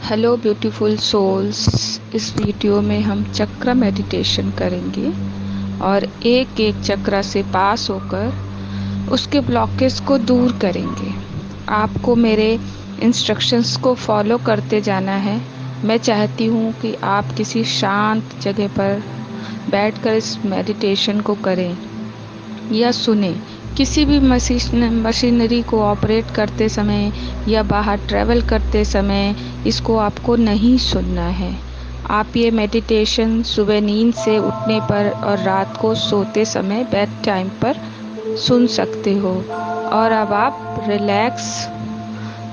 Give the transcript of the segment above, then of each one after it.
Hello beautiful souls. इस video में हम चक्र मेडिटेशन करेंगे और एक एक चक्र से पास होकर उसके ब्लॉकेज को दूर करेंगे। आपको मेरे इंस्ट्रक्शंस को फॉलो करते जाना है। मैं चाहती हूँ कि आप किसी शांत जगह पर बैठकर इस मेडिटेशन को करें या सुने। किसी भी मशीनरी को ऑपरेट करते समय या बाहर ट्रैवल करते समय इसको आपको नहीं सुनना है। आप ये मेडिटेशन सुबह नींद से उठने पर और रात को सोते समय बेड टाइम पर सुन सकते हो। और अब आप रिलैक्स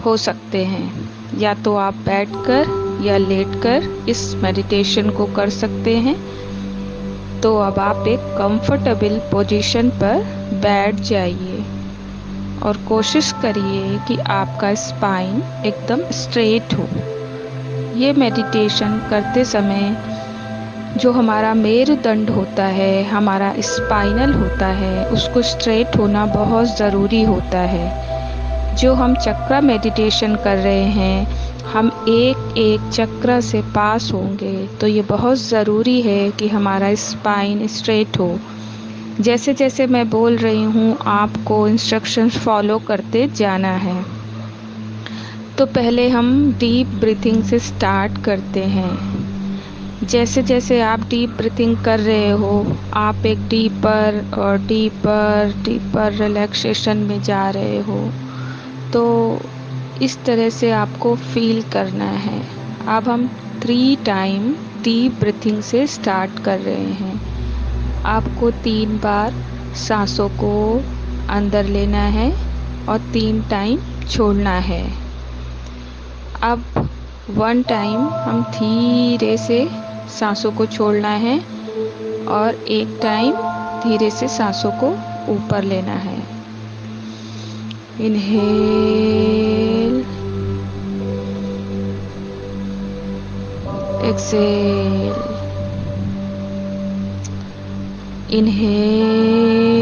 हो सकते हैं, या तो आप बैठकर या लेटकर इस मेडिटेशन को कर सकते हैं। तो अब आप एक कंफर्टेबल पोजीशन पर बैठ जाइए और कोशिश करिए कि आपका स्पाइन एकदम स्ट्रेट हो। ये मेडिटेशन करते समय जो हमारा मेरुदंड होता है, हमारा स्पाइनल होता है, उसको स्ट्रेट होना बहुत ज़रूरी होता है। जो हम चक्र मेडिटेशन कर रहे हैं, हम एक एक चक्र से पास होंगे, तो ये बहुत ज़रूरी है कि हमारा स्पाइन स्ट्रेट हो। जैसे जैसे मैं बोल रही हूँ आपको इंस्ट्रक्शंस फॉलो करते जाना है। तो पहले हम डीप ब्रीथिंग से स्टार्ट करते हैं। जैसे जैसे आप डीप ब्रीथिंग कर रहे हो, आप एक डीपर और डीपर डीपर रिलैक्सेशन में जा रहे हो। तो इस तरह से आपको फील करना है। अब हम 3 टाइम डीप ब्रीथिंग से स्टार्ट कर रहे हैं। आपको 3 बार सांसों को अंदर लेना है और 3 टाइम छोड़ना है। अब 1 टाइम हम धीरे से सांसों को छोड़ना है और 1 टाइम धीरे से सांसों को ऊपर लेना है। Inhale, exhale, inhale,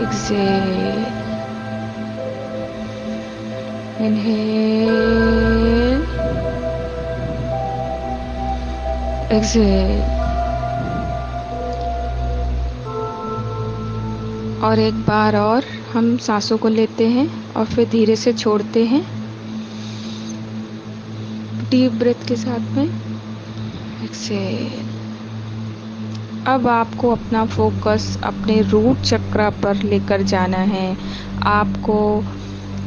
exhale, inhale, exhale. और एक बार और हम सांसों को लेते हैं और फिर धीरे से छोड़ते हैं डीप ब्रेथ के साथ में। एक्सेल। अब आपको अपना फोकस अपने रूट चक्र पर लेकर जाना है। आपको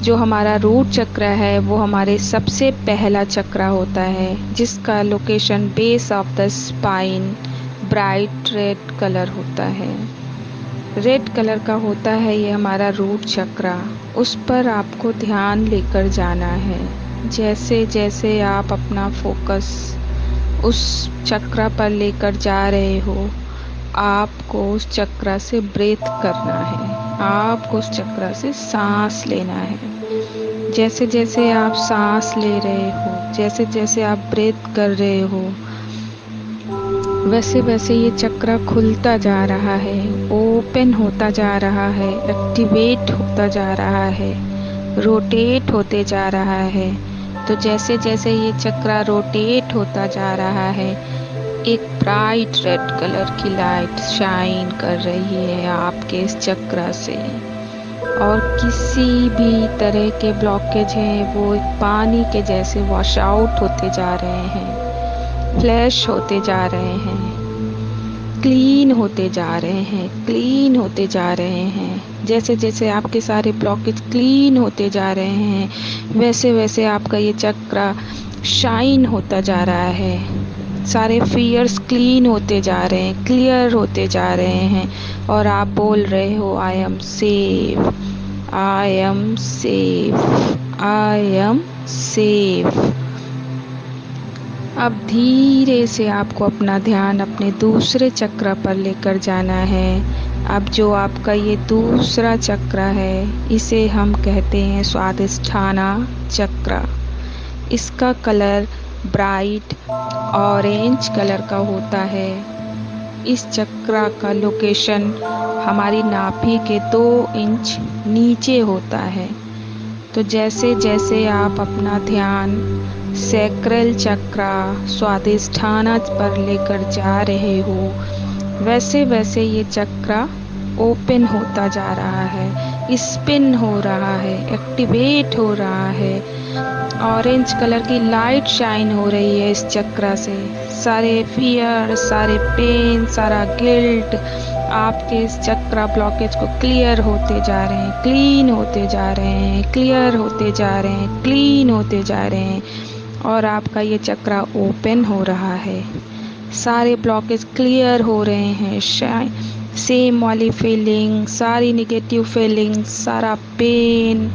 जो हमारा रूट चक्र है वो हमारे सबसे पहला चक्र होता है, जिसका location base of the spine bright red colour होता है। रेड कलर का होता है ये हमारा रूट चक्र। उस पर आपको ध्यान लेकर जाना है। जैसे जैसे आप अपना फोकस उस चक्र पर लेकर जा रहे हो, आपको उस चक्र से ब्रेथ करना है। आपको उस चक्र से सांस लेना है। जैसे जैसे आप सांस ले रहे हो, जैसे जैसे आप ब्रेथ कर रहे हो, वैसे वैसे ये चक्र खुलता जा रहा है, ओपन होता जा रहा है, एक्टिवेट होता जा रहा है, रोटेट होते जा रहा है। तो जैसे जैसे ये चक्र रोटेट होता जा रहा है, एक ब्राइट रेड कलर की लाइट शाइन कर रही है आपके इस चक्र से। और किसी भी तरह के ब्लॉकेज हैं वो एक पानी के जैसे वॉश आउट होते जा रहे हैं, फ्लैश होते जा रहे हैं, क्लीन होते जा रहे हैं, क्लीन होते जा रहे हैं। जैसे जैसे आपके सारे ब्लॉकेज क्लीन होते जा रहे हैं, वैसे वैसे आपका ये चक्र शाइन होता जा रहा है। सारे फियर्स क्लीन होते जा रहे हैं, क्लियर होते जा रहे हैं। और आप बोल रहे हो, I am safe, I am safe, I am safe. अब धीरे से आपको अपना ध्यान अपने दूसरे चक्र पर लेकर जाना है। अब जो आपका ये दूसरा चक्र है, इसे हम कहते हैं स्वादिष्ठाना चक्र। इसका कलर ब्राइट ऑरेंज कलर का होता है। इस चक्र का लोकेशन हमारी नाभि के 2 इंच नीचे होता है। तो जैसे जैसे आप अपना ध्यान सैक्रल चक्रा स्वादिष्ठान पर लेकर जा रहे हो, वैसे वैसे ये चक्रा ओपन होता जा रहा है, स्पिन हो रहा है, एक्टिवेट हो रहा है। ऑरेंज कलर की लाइट शाइन हो रही है इस चक्रा से। सारे फियर, सारे पेन, सारा गिल्ट आपके इस चक्रा ब्लॉकेज को क्लियर होते जा रहे हैं, क्लीन होते जा रहे हैं, क्लियर होते जा रहे हैं, क्लीन होते जा रहे हैं, और आपका ये चक्रा ओपन हो रहा है। सारे ब्लॉकेज क्लियर हो रहे हैं। सेम वाली फीलिंग, सारी निगेटिव फीलिंग, सारा पेन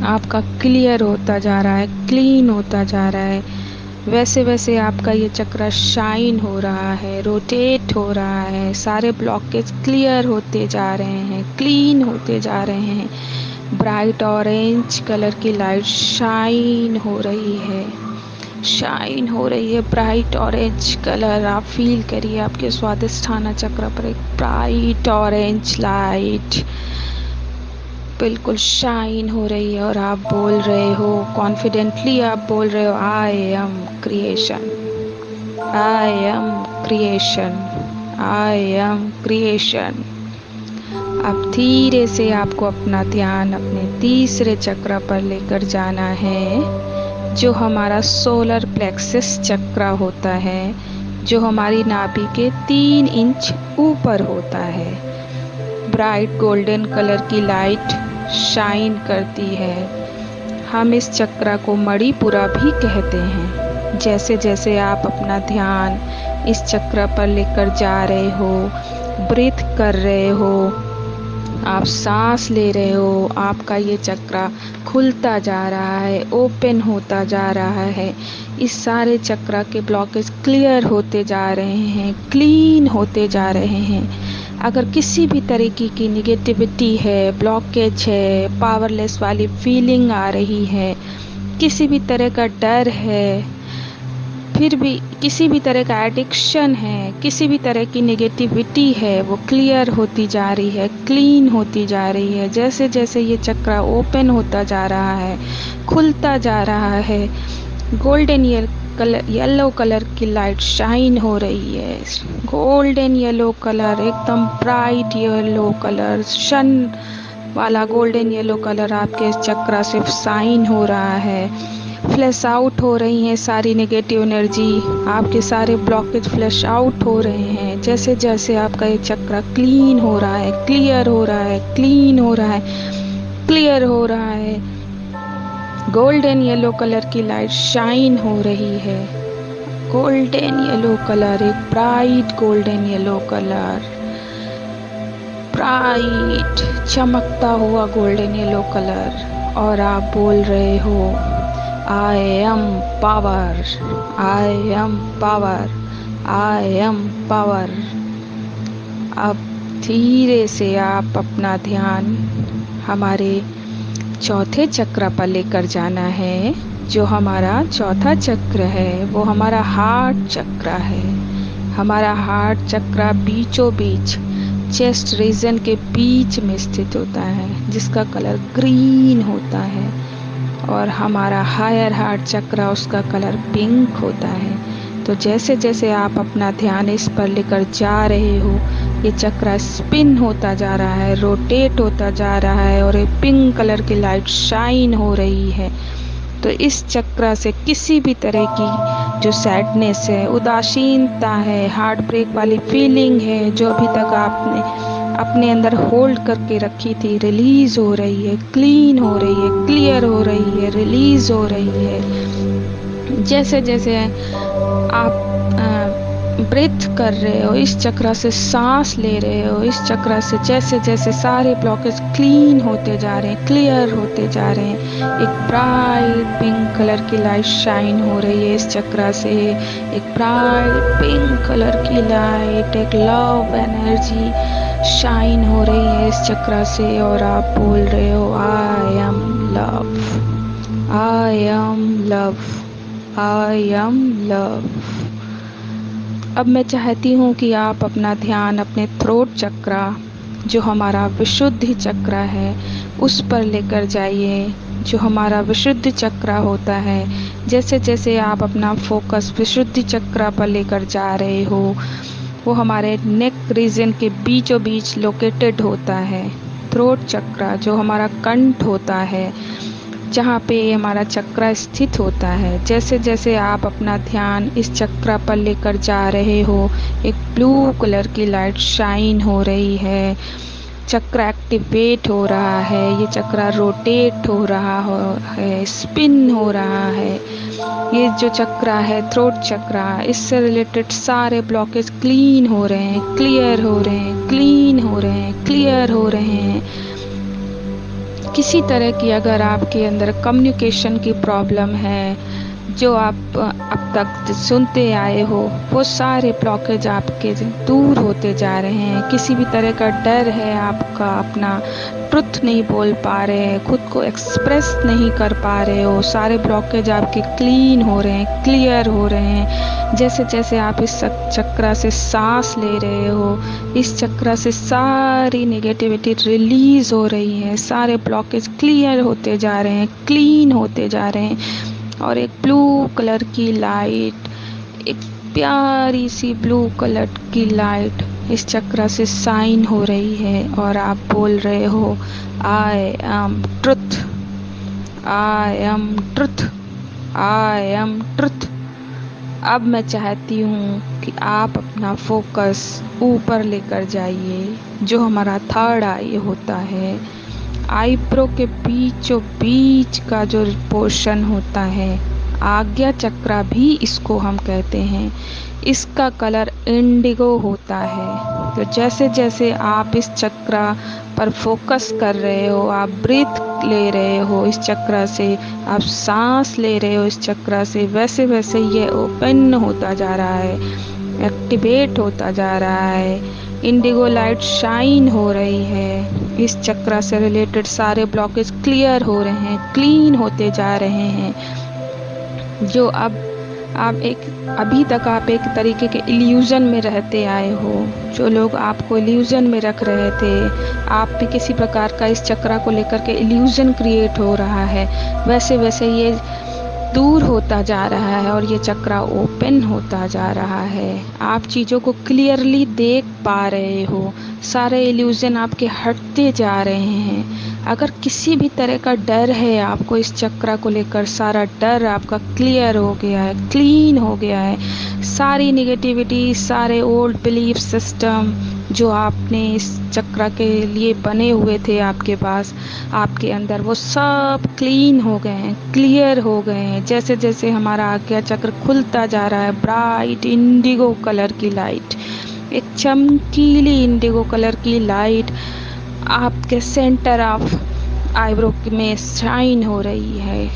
आपका क्लियर होता जा रहा है, क्लीन होता जा रहा है। वैसे वैसे आपका ये चक्रा शाइन हो रहा है, रोटेट हो रहा है, सारे ब्लॉकेज क्लियर होते जा रहे हैं, क्लीन होते जा रहे हैं। ब्राइट ऑरेंज कलर की लाइट शाइन हो रही है, शाइन हो रही है। ब्राइट ऑरेंज कलर आप फील करिए आपके स्वादिष्ठान चक्र पर, एक ब्राइट ऑरेंज लाइट बिल्कुल शाइन हो रही है, और आप बोल रहे हो कॉन्फिडेंटली, आप बोल रहे हो I am creation, I am creation, I am creation. अब धीरे से आपको अपना ध्यान अपने तीसरे चक्र पर लेकर जाना है, जो हमारा सोलर प्लेक्सस चक्र होता है, जो हमारी नाभि के 3 इंच ऊपर होता है। ब्राइट गोल्डन कलर की लाइट शाइन करती है। हम इस चक्र को मणिपुरा भी कहते हैं। जैसे जैसे आप अपना ध्यान इस चक्र पर लेकर जा रहे हो, ब्रीथ कर रहे हो, आप सांस ले रहे हो, आपका ये चक्र खुलता जा रहा है, ओपन होता जा रहा है। इस सारे चक्र के ब्लॉकेज क्लियर होते जा रहे हैं, क्लीन होते जा रहे हैं। अगर किसी भी तरीके की निगेटिविटी है, ब्लॉकेज है, पावरलेस वाली फीलिंग आ रही है, किसी भी तरह का डर है, फिर भी किसी भी तरह का एडिक्शन है, किसी भी तरह की नेगेटिविटी है, वो क्लियर होती जा रही है, क्लीन होती जा रही है। जैसे जैसे ये चक्र ओपन होता जा रहा है, खुलता जा रहा है, गोल्डन येलो कलर की लाइट शाइन हो रही है। गोल्डन येलो कलर, एकदम ब्राइट येलो कलर, सन वाला गोल्डन येलो कलर आपके इस चक्र से शाइन हो रहा है। फ्लैश आउट हो रही हैं सारी नेगेटिव एनर्जी, आपके सारे ब्लॉकेज फ्लैश आउट हो रहे हैं। जैसे जैसे आपका ये चक्र क्लीन हो रहा है, क्लियर हो रहा है, क्लीन हो रहा है, क्लियर हो रहा है, गोल्डन येलो कलर की लाइट शाइन हो रही है। गोल्डन येलो कलर, एक bright golden yellow colour, bright चमकता हुआ गोल्डन येलो कलर, और आप बोल रहे हो I am power, I am power, I am power. अब धीरे से आप अपना ध्यान हमारे चौथे चक्र पर लेकर जाना है। जो हमारा चौथा चक्र है वो हमारा हार्ट चक्र है। हमारा हार्ट चक्र बीचों बीच चेस्ट रीजन के बीच में स्थित होता है, जिसका कलर ग्रीन होता है, और हमारा हायर हार्ट चक्र उसका कलर पिंक होता है। तो जैसे जैसे आप अपना ध्यान इस पर लेकर जा रहे हो, ये चक्र स्पिन होता जा रहा है, रोटेट होता जा रहा है, और एक पिंक कलर की लाइट शाइन हो रही है। तो इस चक्र से किसी भी तरह की जो सैडनेस है, उदासीनता है, हार्ट ब्रेक वाली फीलिंग है, जो अभी तक आपने अपने अंदर होल्ड करके रखी थी, रिलीज हो रही है, क्लीन हो रही है, क्लियर हो रही है, रिलीज हो रही है। जैसे जैसे आप ब्रीथ कर रहे हो, इस चक्र से सांस ले रहे हो, इस चक्र से जैसे जैसे सारे ब्लॉकेज क्लीन होते जा रहे हैं, क्लियर होते जा रहे हैं। एक ब्राइट पिंक कलर की लाइट शाइन हो रही है इस चक्र से, एक ब्राइट पिंक कलर की लाइट, एक लव एनर्जी शाइन हो रही है इस चक्र से, और आप बोल रहे हो I am love, I am love, I am love. अब मैं चाहती हूँ कि आप अपना ध्यान अपने थ्रोट चक्र, जो हमारा विशुद्धि चक्र है, उस पर लेकर जाइए, जो हमारा विशुद्धि चक्रा होता है, जैसे जैसे आप अपना फोकस विशुद्धि चक्रा पर लेकर जा रहे हो, वो हमारे नेक रीजन के बीचों बीच लोकेटेड होता है। थ्रोट चक्रा जो हमारा कंठ होता है, जहाँ पे हमारा चक्रा स्थित होता है, जैसे जैसे आप अपना ध्यान इस चक्रा पर लेकर जा रहे हो, एक ब्लू कलर की लाइट शाइन हो रही है, चक्रा एक्टिवेट हो रहा है, ये चक्रा रोटेट हो रहा है, स्पिन हो रहा है। ये जो चक्रा है थ्रोट चक्रा, इससे रिलेटेड सारे ब्लॉकेज क्लीन हो रहे हैं, क्लियर हो रहे हैं, क्लीन हो रहे हैं, क्लियर हो रहे हैं। किसी तरह की अगर आपके अंदर कम्युनिकेशन की प्रॉब्लम है, जो आप अब तक सुनते आए हो, वो सारे ब्लॉकेज आपके दूर होते जा रहे हैं। किसी भी तरह का डर है आपका, अपना ट्रुथ नहीं बोल पा रहे हैं, खुद को एक्सप्रेस नहीं कर पा रहे हो, सारे ब्लॉकेज आपके क्लीन हो रहे हैं, क्लियर हो रहे हैं। जैसे जैसे आप इस चक्रा से सांस ले रहे हो, इस चक्रा से सारी नेगेटिविटी रिलीज हो रही है, सारे ब्लॉकेज क्लियर होते जा रहे हैं, क्लीन होते जा रहे हैं। और एक ब्लू कलर की लाइट, एक प्यारी सी ब्लू कलर की लाइट इस चक्रा से साइन हो रही है, और आप बोल रहे हो, I am truth, I am truth, I am truth. अब मैं चाहती हूँ कि आप अपना फोकस ऊपर लेकर जाइए, जो हमारा थर्ड आई होता है, आईब्रो के बीचों बीच का जो पोर्शन होता है, आज्ञा चक्रा भी इसको हम कहते हैं। इसका कलर इंडिगो होता है। तो जैसे जैसे आप इस चक्रा पर फोकस कर रहे हो, आप ब्रीथ ले रहे हो इस चक्रा से, आप सांस ले रहे हो इस चक्रा से, वैसे वैसे ये ओपन होता जा रहा है, एक्टिवेट होता जा रहा है। इंडिगो लाइट शाइन हो रही है, इस चक्रा से रिलेटेड सारे ब्लॉकेज क्लियर हो रहे हैं, क्लीन होते जा रहे हैं। जो अब आप अभी तक आप एक तरीके के इल्यूजन में रहते आए हो, जो लोग आपको इल्यूजन में रख रहे थे, आप भी किसी प्रकार का इस चक्रा को लेकर के इल्यूजन क्रिएट हो रहा है, वैसे वैसे ये दूर होता जा रहा है और ये चक्रा ओपन होता जा रहा है। आप चीज़ों को क्लियरली देख पा रहे हो, सारे इल्यूजन आपके हटते जा रहे हैं। अगर किसी भी तरह का डर है आपको इस चक्रा को लेकर, सारा डर आपका क्लियर हो गया है, क्लीन हो गया है। सारी नेगेटिविटी, सारे ओल्ड बिलीफ सिस्टम जो आपने इस चक्रा के लिए बने हुए थे आपके पास, आपके अंदर, वो सब क्लीन हो गए हैं, क्लियर हो गए हैं। जैसे जैसे हमारा आज्ञा चक्र खुलता जा रहा है, ब्राइट इंडिगो कलर की लाइट, एक चमकीली इंडिगो कलर की लाइट आपके सेंटर ऑफ आईब्रो में शाइन हो रही है,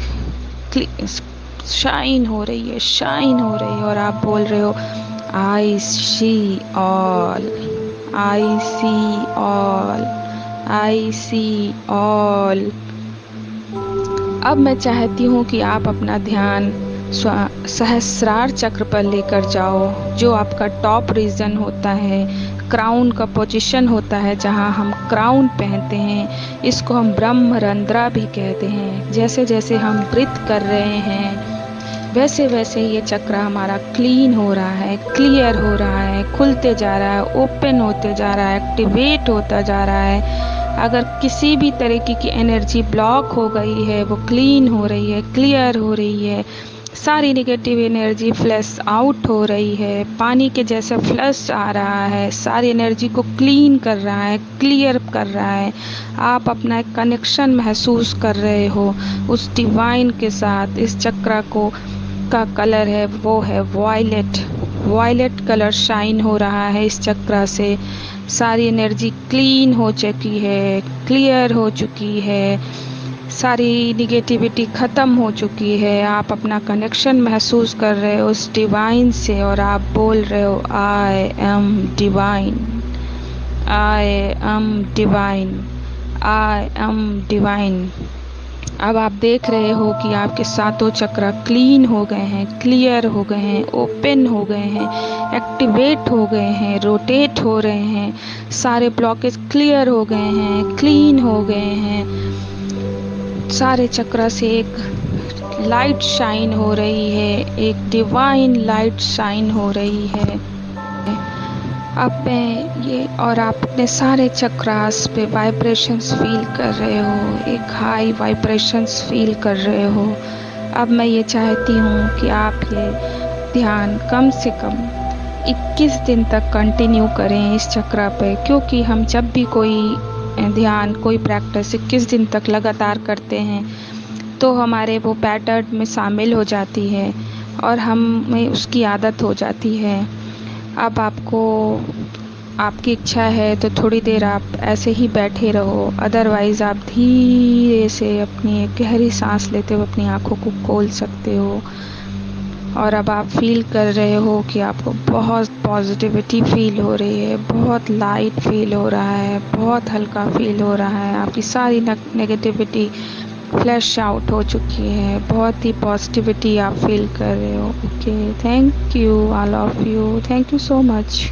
शाइन हो रही है, शाइन हो रही है। और आप बोल रहे हो, आई सी ऑल, आई सी ऑल, आई सी ऑल। अब मैं चाहती हूँ कि आप अपना ध्यान सहस्रार चक्र पर लेकर जाओ, जो आपका टॉप रीजन होता है, क्राउन का पोजीशन होता है, जहाँ हम क्राउन पहनते हैं। इसको हम ब्रह्मरंध्रा भी कहते हैं। जैसे जैसे हम ब्रीथ कर रहे हैं, वैसे वैसे ये चक्र हमारा क्लीन हो रहा है, क्लियर हो रहा है, खुलते जा रहा है, ओपन होते जा रहा है, एक्टिवेट होता जा रहा है। अगर किसी भी तरीके की एनर्जी ब्लॉक हो गई है, वो क्लीन हो रही है, क्लियर हो रही है। सारी नेगेटिव एनर्जी फ्लश आउट हो रही है, पानी के जैसे फ्लश आ रहा है, सारी एनर्जी को क्लीन कर रहा है, क्लियर कर रहा है। आप अपना एक कनेक्शन महसूस कर रहे हो उस डिवाइन के साथ। इस चक्रा को का कलर है वो है वायलेट, वायलेट कलर शाइन हो रहा है इस चक्रा से। सारी एनर्जी क्लीन हो चुकी है, क्लियर हो चुकी है, सारी निगेटिविटी ख़त्म हो चुकी है। आप अपना कनेक्शन महसूस कर रहे हो उस डिवाइन से, और आप बोल रहे हो, I am divine, I am divine, I am divine. अब आप देख रहे हो कि आपके सातों चक्र क्लीन हो गए हैं, क्लियर हो गए हैं, ओपन हो गए हैं, एक्टिवेट हो गए हैं, रोटेट हो रहे हैं। सारे ब्लॉकेज क्लियर हो गए हैं, क्लीन हो गए हैं। सारे चक्रा से एक लाइट शाइन हो रही है, एक डिवाइन लाइट शाइन हो रही है। अब मैं ये और आप अपने सारे चक्रास पे वाइब्रेशंस फील कर रहे हो, एक हाई वाइब्रेशंस फील कर रहे हो। अब मैं ये चाहती हूँ कि आप ये ध्यान कम से कम 21 दिन तक कंटिन्यू करें इस चक्रा पे, क्योंकि हम जब भी कोई ध्यान, कोई प्रैक्टिस 21 दिन तक लगातार करते हैं तो हमारे वो पैटर्न में शामिल हो जाती है और हमें उसकी आदत हो जाती है। अब आपको आपकी इच्छा है तो थोड़ी देर आप ऐसे ही बैठे रहो, अदरवाइज़ आप धीरे से अपनी एक गहरी सांस लेते हुए अपनी आँखों को खोल सकते हो। और अब आप फील कर रहे हो कि आपको बहुत पॉजिटिविटी फील हो रही है, बहुत लाइट फील हो रहा है, बहुत हल्का फील हो रहा है। आपकी सारी नेगेटिविटी फ्लैश आउट हो चुकी है, बहुत ही पॉजिटिविटी आप फील कर रहे हो। Okay, thank you all of you, thank you so much.